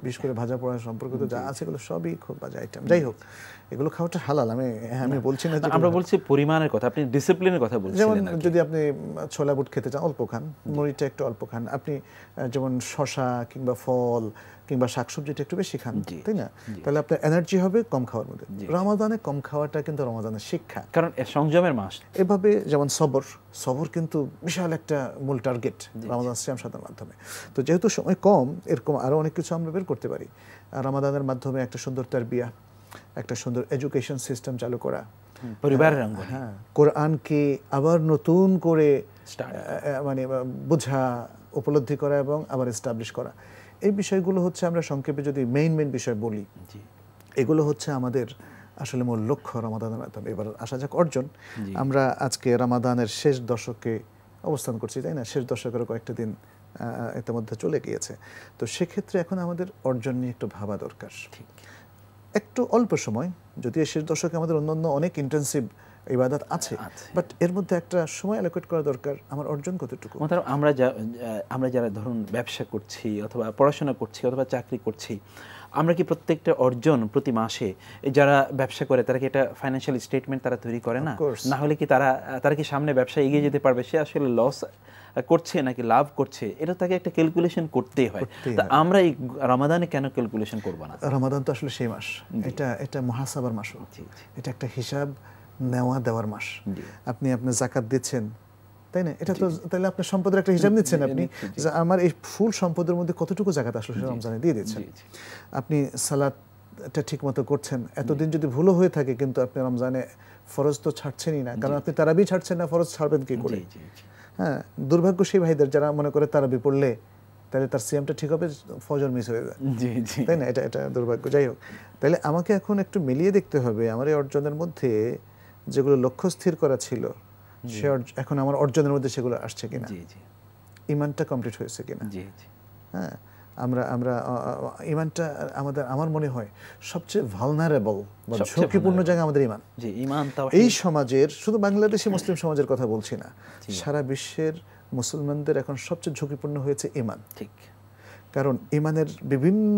S5: বিশেষ করে ভাজা পোড়া সম্পর্কিত যা আছে এগুলো সবই খুব বাজে আইটেম। যাই হোক, এগুলো খাওয়াটা হালাল, আমি বলছি না যে
S2: আমরা বলছি পরিমাণের কথা, আপনি ডিসিপ্লিনের কথা বলছিলেন।
S5: যেমন যদি আপনি ছোলা বুট খেতে চান অল্প খান, মুড়িটা একটু অল্প খান, আপনি যেমন শসা কিংবা ফল কিংবা শাকসবজিটা একটু বেশি খান, তাই না? তাহলে আপনার এনার্জি হবে কম খাওয়ার মধ্যে। রমাদানে কম খাওয়াটা কিন্তু রমাদানের শিক্ষা,
S2: কারণ সংযমের মাস।
S5: এভাবে যেমন সবর কিন্তু বিশাল একটা মূল টার্গেট রমাদান সিয়াম সাধনার মাধ্যমে। তো যেহেতু সময় কম, এরকম আরো অনেক কিছু আমরা বের করতে পারি রমাদানের মাধ্যমে। একটা সুন্দর তারবিয়া, একটা সুন্দর এডুকেশন সিস্টেম চালু করা,
S2: পরিবারের অঙ্গ,
S5: হ্যাঁ, কোরআনকে আবার নতুন করে মানে বোঝা, উপলব্ধি করা এবং আবার এস্টাবলিশ করা। এই বিষয়গুলো হচ্ছে আমরা সংক্ষেপে যদি মেইন বিষয় বলি, এগুলো হচ্ছে আমাদের আসলে মূল লক্ষ্য রমাদানের মাধ্যমে। এবার আসা যাক অর্জন। আমরা আজকে রমাদানের শেষ দশকে অবস্থান করছি, তাই না? শেষ দশকের কয়েকটা দিন ইতিমধ্যে চলে গিয়েছে। তো সেক্ষেত্রে এখন আমাদের অর্জন নিয়ে একটু ভাবা দরকার। একটু অল্প সময়, যদিও শেষ দশকে আমাদের অন্যান্য অনেক ইন্টেন্সিভ ইবাদত আছে, বাট এর মধ্যে একটা সময় অ্যালোকেট করা দরকার। আমার অর্জন কতটুকু?
S2: আমরা যারা ধরুন ব্যবসা করছি অথবা পড়াশোনা করছি অথবা চাকরি করছি, আমরা কি প্রত্যেকটা অর্জন প্রতি মাসে, যারা ব্যবসা করে তারা কি এটা ফাইন্যান্সিয়াল স্টেটমেন্ট তারা তৈরি করে না? না হলে কি তারা কি সামনে ব্যবসা এগিয়ে যেতে পারবে? সে আসলে লস করছে নাকি লাভ করছে, এটা তাকে একটা ক্যালকুলেশন করতেই হয়। তা আমরা এই রমাদানে কেন ক্যালকুলেশন করব না?
S5: রমাদান তো আসলে সেই মাস, এটা মুহাসাবার মাস, এটা একটা হিসাব নেওয়া দেওয়ার মাস। আপনি আপনার জাকাত দিচ্ছেন, তাই না? এটা তো তাহলে আপনার সম্পদের একটা হিসাব নিচ্ছেন আপনি, যে আমার এই ফুল সম্পদের মধ্যে কতটুকু জাকাত আসলে রমজানে দিয়ে দিচ্ছেন। আপনি সালাতটা ঠিক মতো করছেন, এতদিন যদি ভুলও হয়ে থাকে কিন্তু আপনি রমজানে ফরজ তো ছাড়ছেনই না, কারণ আপনি তারাবি ছাড়ছেন না, ফরজ ছাড়বেন কি করে? হ্যাঁ, দুর্ভাগ্য সেই ভাইদের যারা মনে করে তারাবি পড়লে তাহলে তার সিয়ামটা ঠিক হবে, ফজর মিস হয়ে যায়, তাই না? এটা দুর্ভাগ্য। যাই হোক, তাহলে আমাকে এখন একটু মিলিয়ে দেখতে হবে আমার এই অর্জনের মধ্যে যেগুলো লক্ষ্য স্থির করা ছিল, সে এখন আমার অর্জনের মধ্যে সেগুলো আসছে কিনা, ইমানটা কমপ্লিট হয়েছে কিনা। হ্যাঁ, আমরা ইমানটা আমার মনে হয় সবচেয়ে ভালনারেবল বা ঝুঁকিপূর্ণ জায়গা আমাদের ইমান। এই সমাজের, শুধু বাংলাদেশি মুসলিম সমাজের কথা বলছি না, সারা বিশ্বের মুসলমানদের এখন সবচেয়ে ঝুঁকিপূর্ণ হয়েছে ইমান। ঠিক, কারণ ইমানের বিভিন্ন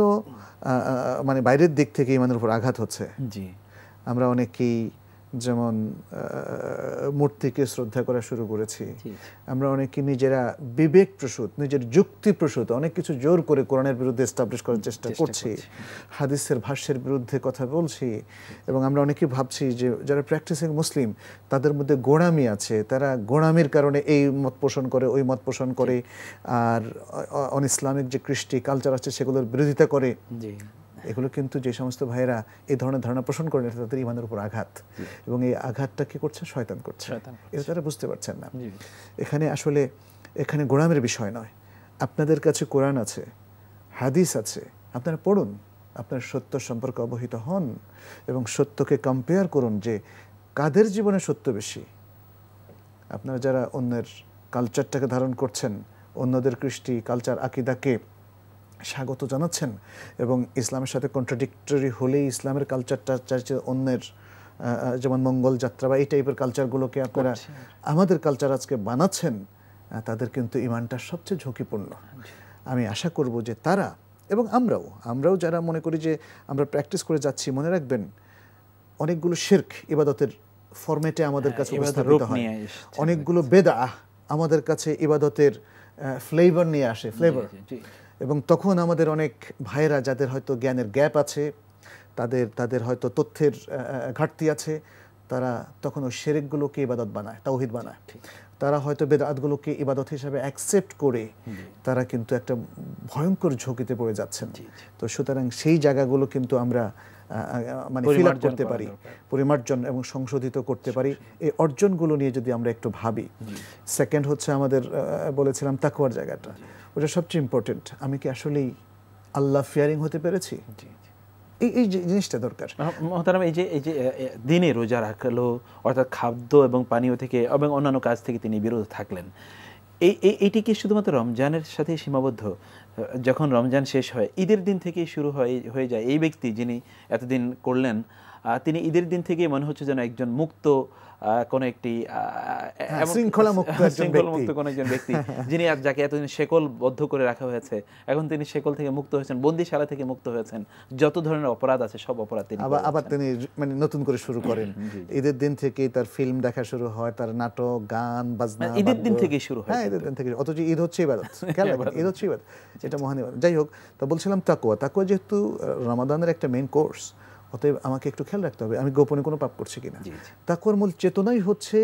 S5: মানে বাইরের দিক থেকে ইমানের উপর আঘাত হচ্ছে। আমরা অনেকেই যেমন মূর্তিকে শ্রদ্ধা করা শুরু করেছি, আমরা অনেকে নিজেরা বিবেক প্রসূত, নিজের যুক্তি প্রসূত অনেক কিছু জোর করে কোরআনের বিরুদ্ধে এস্টাবলিশ করার চেষ্টা করছি, হাদিসের ভাষ্যের বিরুদ্ধে কথা বলছি, এবং আমরা অনেকেই ভাবছি যে যারা প্র্যাকটিসিং মুসলিম তাদের মধ্যে গোঁড়ামি আছে, তারা গোঁড়ামির কারণে এই মত পোষণ করে, ওই মত পোষণ করে, আর অন ইসলামিক যে কৃষ্টি কালচার আছে সেগুলোর বিরোধিতা করে। এগুলো কিন্তু যে সমস্ত ভাইয়েরা এই ধরনের ধারণা পোষণ করেন, এটা তাদের ইমানের উপর আঘাত, এবং এই আঘাতটা কি করছে? শয়তান করছে। এটা তারা বুঝতে পারছেন না। এখানে গোঁড়ামের বিষয় নয়। আপনাদের কাছে কোরআন আছে, হাদিস আছে, আপনারা পড়ুন, আপনার সত্য সম্পর্কে অবহিত হন এবং সত্যকে কম্পেয়ার করুন যে কাদের জীবনে সত্য বেশি। আপনারা যারা অন্যের কালচারটাকে ধারণ করছেন, অন্যদের কৃষ্টি কালচার আকিদাকে স্বাগত জানাচ্ছেন এবং ইসলামের সাথে কন্ট্রাডিক্টরি হলেই ইসলামের কালচারটা চাইছে অন্যের, যেমন মঙ্গল যাত্রা বা এই টাইপের কালচারগুলোকে আপনারা আমাদের কালচার আজকে বানাচ্ছেন, তাদের কিন্তু ইমানটা সবচেয়ে ঝুঁকিপূর্ণ। আমি আশা করব যে তারা এবং আমরাও যারা মনে করি যে আমরা প্র্যাকটিস করে যাচ্ছি, মনে রাখবেন অনেকগুলো শিরক ইবাদতের ফরম্যাটে আমাদের কাছে উপস্থাপিত হয়, অনেকগুলো বেদাহ আমাদের কাছে ইবাদতের ফ্লেভার নিয়ে আসে, ফ্লেভার। এবং তখন আমাদের অনেক ভাইয়েরা যাদের হয়তো জ্ঞানের গ্যাপ আছে, তাদের হয়তো তথ্যের ঘাটতি আছে, তারা তখন ওই শিরকগুলোকে ইবাদত বানায়, তাওহীদ বানায়। তারা হয়তো বেদাতগুলোকে ইবাদত হিসাবে অ্যাকসেপ্ট করে তারা কিন্তু একটা ভয়ঙ্কর ঝুঁকিতে পড়ে যাচ্ছেন। তো সুতরাং সেই জায়গাগুলো কিন্তু আমরা মানে ফিল আপ করতে পারি, পরিমার্জন এবং সংশোধিত করতে পারি। এই অর্জনগুলো নিয়ে যদি আমরা একটু ভাবি। সেকেন্ড হচ্ছে আমাদের বলেছিলাম তাকওয়ার জায়গাটা, ওটা সবচেয়ে ইম্পর্টেন্ট। আমি কি আসলেই আল্লাহ ফিয়ারিং হতে পেরেছি? এই জিনিসটা দরকার।
S2: মহতারাম, এই যে দিনে রোজা রাখলো, অর্থাৎ খাদ্য এবং পানীয় থেকে এবং অন্যান্য কাজ থেকে তিনি বিরত থাকলেন, এইটি কি শুধুমাত্র রমজানের সাথে সীমাবদ্ধ? যখন রমজান শেষ হয়, ঈদের দিন থেকেই শুরু হয়ে যায়। এই ব্যক্তি যিনি এতদিন করলেন, তিনি ঈদের দিন থেকেই মনে হচ্ছে যেন একজন মুক্ত কোন একটি
S5: শৃঙ্খলা মুক্ত
S2: কোন একজন ব্যক্তি, যিনি যাকে এতদিন শেকল বদ্ধ করে রাখা হয়েছে, এখন তিনি শেকল থেকে মুক্ত হয়েছেন, বন্দিশালা থেকে মুক্ত হয়েছেন। যত ধরনের অপরাধ আছে সব অপরাধ তিনি
S5: আবার তিনি মানে নতুন করে শুরু করেন। ঈদের দিন থেকে তার ফিল্ম দেখা শুরু হয়, তার নাটক, গান, বাজনা
S2: ঈদের দিন থেকেই শুরু হয়।
S5: হ্যাঁ, ঈদের দিন থেকে। অথচ ঈদ হচ্ছে ইবাদত, ঈদ হচ্ছে ইবাদত, এটা মহান ইবাদত। যাই হোক, তা বলছিলাম তাকওয়া যেহেতু রমাদানের একটা মেইন কোর্স, অতএব আমাকে একটু খেয়াল রাখতে হবে আমি গোপনে কোনো পাপ করছি কিনা। তাকওয়ার মূল চেতনাই হচ্ছে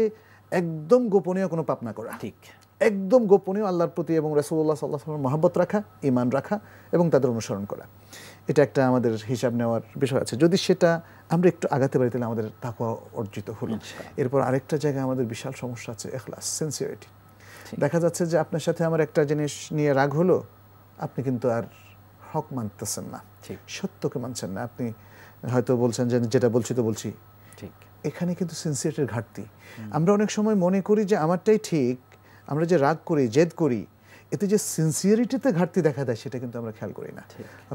S5: একদম গোপনীয় কোনো পাপ না করা। ঠিক, একদম গোপনীয় আল্লাহর প্রতি এবং রাসূলুল্লাহ সাল্লাল্লাহু আলাইহি ওয়াসাল্লাম মহব্বত রাখা, ঈমান রাখা এবং তাদের অনুসরণ করা। এটা একটা আমাদের হিসাব নেওয়ার বিষয় আছে। যদি সেটা আমরা একটু আগাতে পারি তাহলে আমাদের তাকওয়া অর্জিত হলো। এরপর আরেকটা জায়গায় আমাদের বিশাল সমস্যা আছে, ইখলাস, সিনসিয়ারিটি। দেখা যাচ্ছে যে আপনার সাথে আমার একটা জিনিস নিয়ে রাগ হলো, আপনি কিন্তু আর হক মানতেছেন না, সত্যকে মানছেন না। আপনি হয়তো বলছেন যে যেটা বলছি তো বলছি, ঠিক। এখানে কিন্তু সিনসিয়ারিটির ঘাটতি। আমরা অনেক সময় মনে করি যে আমারটাই ঠিক, আমরা যে রাগ করি, জেদ করি, এতে যে সিনসিয়ারিটিতে ঘাটতি দেখা দেয় সেটা কিন্তু আমরা খেয়াল করি না।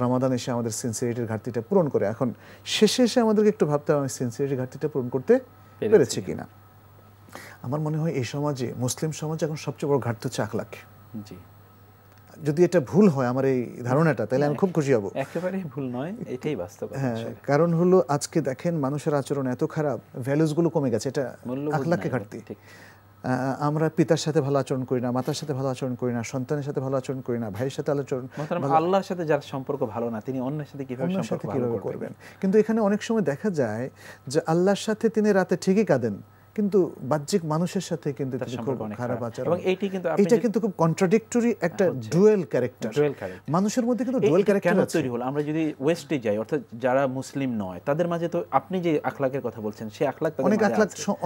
S5: রমাদান এসে আমাদের সিনসিয়ারিটির ঘাটতিটা পূরণ করে। এখন শেষে এসে আমাদেরকে একটু ভাবতে হবে আমি সিনসিয়ারিটির ঘাটতিটা পূরণ করতে পেরেছি কিনা। আমার মনে হয় এই সমাজে, মুসলিম সমাজে এখন সবচেয়ে বড় ঘাটতি হচ্ছে আখলাক। জি, যদি এটা ভুল হয় আমার এই ধারণাটা, তাহলে আমি খুব খুশি হব।
S2: একেবারেই ভুল নয়, এটাই বাস্তব।
S5: হ্যাঁ, কারণ হলো আজকে দেখেন মানুষের আচরণ এত খারাপ, ভ্যালুসগুলো কমে গেছে, এটা আখলাকে ঘাটতি। আমরা পিতার সাথে ভালো আচরণ করি না, মাতার সাথে ভালো আচরণ করি না, সন্তানের সাথে ভালো আচরণ করি না, ভাইয়ের সাথে আচরণ।
S2: আল্লাহর সাথে যার সম্পর্ক ভালো না তিনি অন্যের সাথে কিভাবে সম্পর্ক ভালো করবেন?
S5: কিন্তু এখানে অনেক সময় দেখা যায় যে আল্লাহর সাথে তিনি রাতে ঠিকই কাঁদেন, কিন্তু বাহ্যিক মানুষের সাথে কিন্তু খুব খারাপ আচরণ। এবং এটা কিন্তু খুব কন্ট্রাডিক্টরি একটা ডুয়েল ক্যারেক্টার। মানুষের মধ্যে কিন্তু ডুয়েল ক্যারেক্টার
S2: তৈরি হলো। আমরা যদি ওয়েস্টে যাই, অর্থাৎ যারা মুসলিম নয় তাদের মাঝে তো আপনি যে আখলাকের কথা বলছেন সেই আখলাক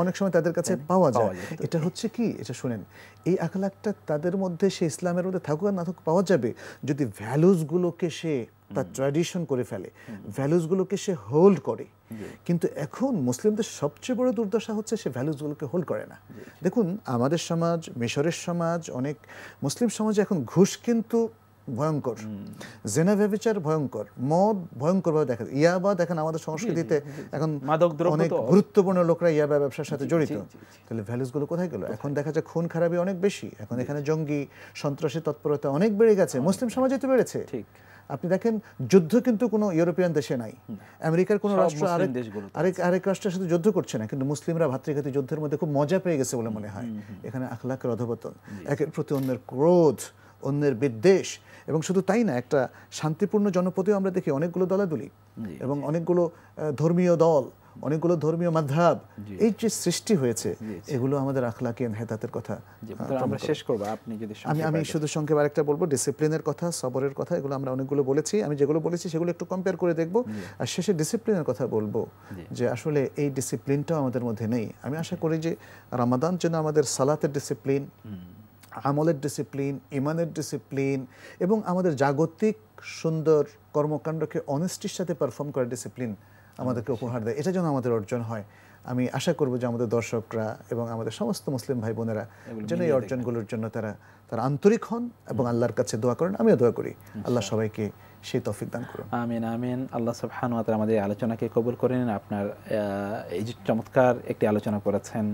S5: অনেক সময় তাদের কাছে পাওয়া যায়। এটা হচ্ছে কি, এটা শুনেন, এই আখলাকটা তাদের মধ্যে, সে ইসলামের মধ্যে থাকুক আর না থাকুক, পাওয়া যাবে যদি ভ্যালুসগুলোকে সে তার ট্র্যাডিশন করে ফেলে, ভ্যালুসগুলোকে সে হোল্ড করে। কিন্তু এখন মুসলিমদের সবচেয়ে বড় দুর্দশা হচ্ছে সে ভ্যালুসগুলোকে হোল্ড করে না। দেখুন আমাদের সমাজ, মিশরের সমাজ, অনেক মুসলিম সমাজে এখন ঘুষ কিন্তু ভয়ঙ্কর, জেনা ব্যভিচার ভয়ঙ্কর, মদ ভয়ঙ্করভাবে দেখা যায়, ইয়াবা দেখেন আমাদের সংস্কৃতিতে এখন অনেক গুরুত্বপূর্ণ লোকরা ইয়াবা ব্যবসার সাথে জড়িত। তাহলে ভ্যালুসগুলো কোথায় গেল? এখন দেখা যায় খুন খারাপি অনেক বেশি, এখন এখানে জঙ্গি সন্ত্রাসী তৎপরতা অনেক বেড়ে গেছে, মুসলিম সমাজে তো বেড়েছে। আপনি দেখেন যুদ্ধ কিন্তু কোনো ইউরোপিয়ান দেশে নাই, আমেরিকার কোনো রাষ্ট্র আরেক রাষ্ট্রের সাথে যুদ্ধ করছে না, কিন্তু মুসলিমরা ভাতৃঘাতী যুদ্ধের মধ্যে খুব মজা পেয়ে গেছে বলে মনে হয়। এখানে আখলাকের অধঃপতন, একের প্রতি অন্যের ক্রোধ, অন্যের বিদ্বেষ, এবং শুধু তাই না, একটা শান্তিপূর্ণ জনপদেও আমরা দেখি অনেকগুলো দলাদলি এবং অনেকগুলো ধর্মীয় দল, অনেকগুলো ধর্মীয় মাযহাব, এই যে সৃষ্টি হয়েছে, এগুলো আমাদের আখলাকি ইনহিতাতের কথা।
S2: আমরা শেষ করব, আপনি যদি
S5: আমি শুধু সংক্ষেপে আরেকটা বলবো, ডিসিপ্লিনের কথা, সবরের কথা, এগুলো আমরা অনেকগুলো বলেছি। আমি যেগুলো বলেছি সেগুলো একটু কম্পেয়ার করে দেখব, আর শেষে ডিসিপ্লিনের কথা বলবো, যে আসলে এই ডিসিপ্লিনটাও আমাদের মধ্যে নেই। আমি আশা করি যে রমাদান যেন আমাদের সালাতের ডিসিপ্লিন, আমলের ডিসিপ্লিন, ইমানের ডিসিপ্লিন এবং আমাদের জাগতিক সুন্দর কর্মকাণ্ডকে অনেস্টির সাথে পারফর্ম করার ডিসিপ্লিন আমাদেরকে উপহার দেয়। এটা যেন আমাদের অর্জন হয়। আমি আশা করব যে আমাদের দর্শকরা এবং আমাদের সমস্ত মুসলিম ভাই বোনেরা যেন এই অর্জনগুলোর জন্য তারা আন্তরিক হন এবং আল্লাহর কাছে দোয়া করেন। আমিও দোয়া করি আল্লাহ সবাইকে সেই তৌফিক দান করুন।
S2: আমিন আমিন। আল্লাহ সুবহানাহু ওয়া তাআলা আমাদের আলোচনাকে কবুল করে নিন। আপনার এই যে চমৎকার একটি আলোচনা করেছেন,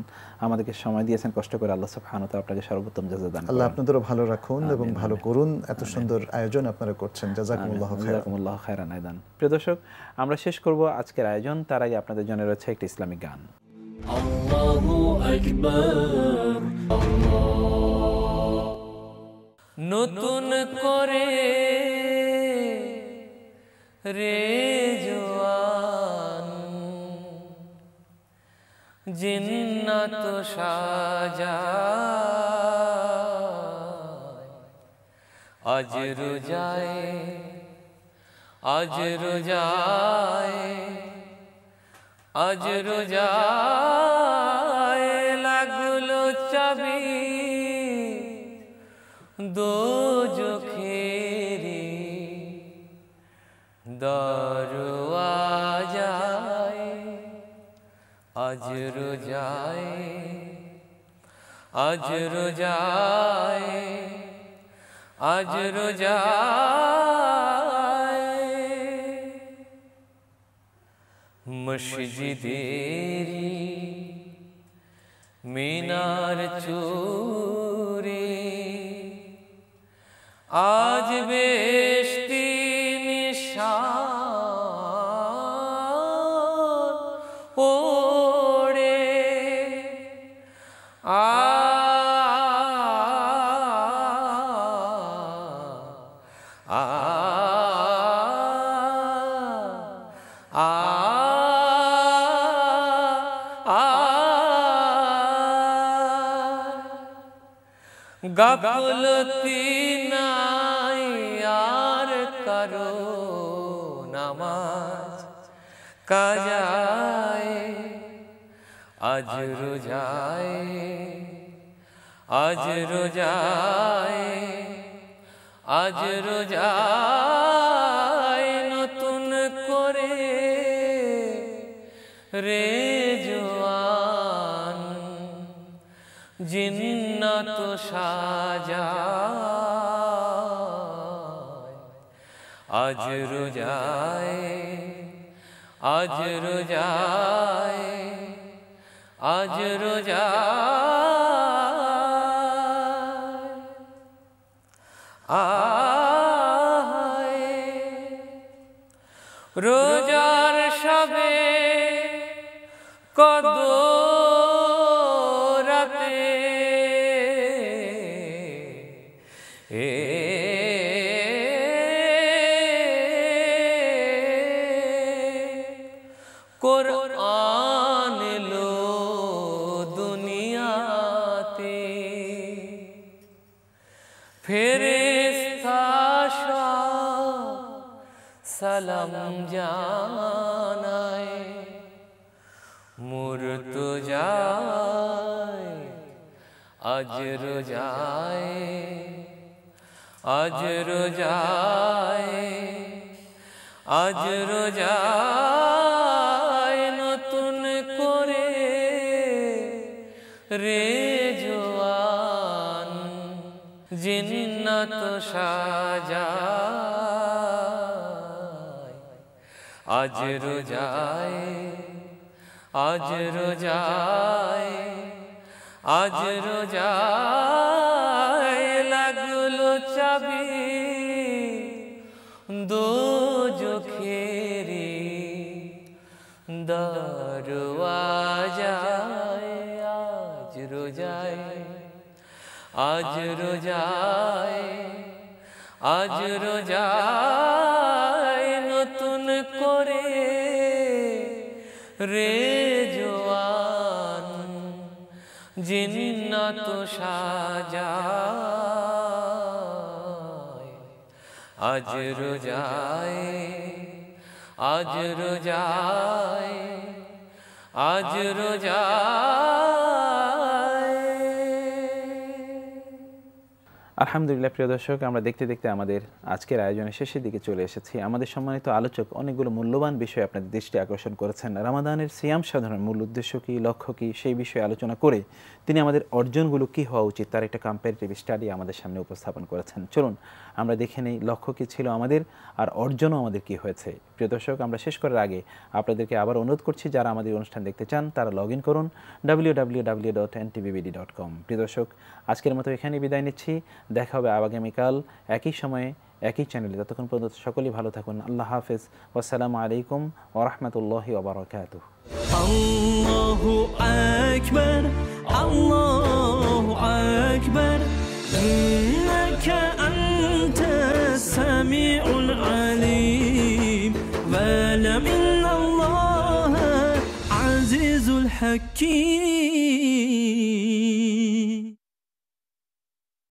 S2: আমাদেরকে সময় দিয়েছেন কষ্ট করে, আল্লাহ সুবহানাহু ওয়া তাআলা আপনাকে সর্বোত্তম জাযা দান করুন।
S5: আল্লাহ আপনাদেরও ভালো রাখুন এবং ভালো করুন। এত সুন্দর আয়োজন আপনারা করছেন, জাযাকুমুল্লাহু খায়রান।
S2: জাযাকুমুল্লাহু খায়রান আয়দান। প্রিয় দর্শক, আমরা শেষ করব আজকের আয়োজন, তার আগে আপনাদের জন্য রয়েছে একটি ইসলামিক গান।
S1: আল্লাহু আকবার,
S3: নতুন করে রে জওয়ান জিন্নাত সাজায়, আজ রোজায় আজ রোজায় আজ রোজায় লাগলো চাবি দোজখেরি দরওয়াজায়, আজ রোজায় আজ রোজায় আজ রোজায়, মসজিদেরি মিনার চুরি আজ বেশতি নিশান ওড়ে, গাফলতি নাই আর কারো নামাজ কাজায়, আজ রোজায় আজ রোজায় আজ রোজায়, নতুন করে রে জওয়ান জিন্নাত সাজায়, আজ রোজায় আজ রোজায় আজ রোজায়, রোজার সবে কদরাতে ফেরেশতা সব সালাম জানায়, মুর্তজায় আজ রোজায়, আজ রোজায়, আজ রোজায় নতুন করে রে জওয়ান জিন্নাত সাজায়, আজ রোজায়, আজ রোজায়, আজ রোজায় লাগলো চাবি দোজখেরি দরওয়াজায়, আজ রোজায়, আজ রোজায়, আজ রোজায় নতুন করে রে জওয়ান জিন্নাত সাজায়, আজ রোজায়, আজ রোজায়, আজ রোজায়।
S2: আলহামদুলিল্লাহ প্রিয় দর্শক, আমরা দেখতে দেখতে আমাদের আজকের আয়োজনের শেষের দিকে চলে এসেছি। আমাদের সম্মানিত আলোচক অনেকগুলো মূল্যবান বিষয় আপনাদের দৃষ্টি আকর্ষণ করেছেন। রামাদানের সিয়াম সাধনার মূল উদ্দেশ্য কী, লক্ষ্য কী, সেই বিষয়ে আলোচনা করে তিনি আমাদের অর্জনগুলো কী হওয়া উচিত তার একটা কম্পারেটিভ স্টাডি আমাদের সামনে উপস্থাপন করেছেন। চলুন আমরা দেখে নেই লক্ষ্য কী ছিল আমাদের আর অর্জনও আমাদের কী হয়েছে। প্রিয় দর্শক, আমরা শেষ করার আগে আপনাদেরকে আবার অনুরোধ করছি, যারা আমাদের অনুষ্ঠান দেখতে চান তারা লগ ইন করুন www.ntvbd.com। প্রিয় দর্শক, আজকের মতো এখানে বিদায় নিচ্ছি। দেখা হবে আগামীকাল একই সময়ে একই চ্যানেলে। ততক্ষণ পর্যন্ত সকলেই ভালো থাকুন। আল্লাহ হাফেজ। ওয়াসসালামু আলাইকুম ওয়া রাহমাতুল্লাহি ওয়া বারাকাতুহু।
S1: আল্লাহু আকবার, আল্লাহু আকবার, ইন্নাকা আনতাস সামিউল আলিম, ওয়া লা ইল্লাল্লাহ আজিজুল হাকীম।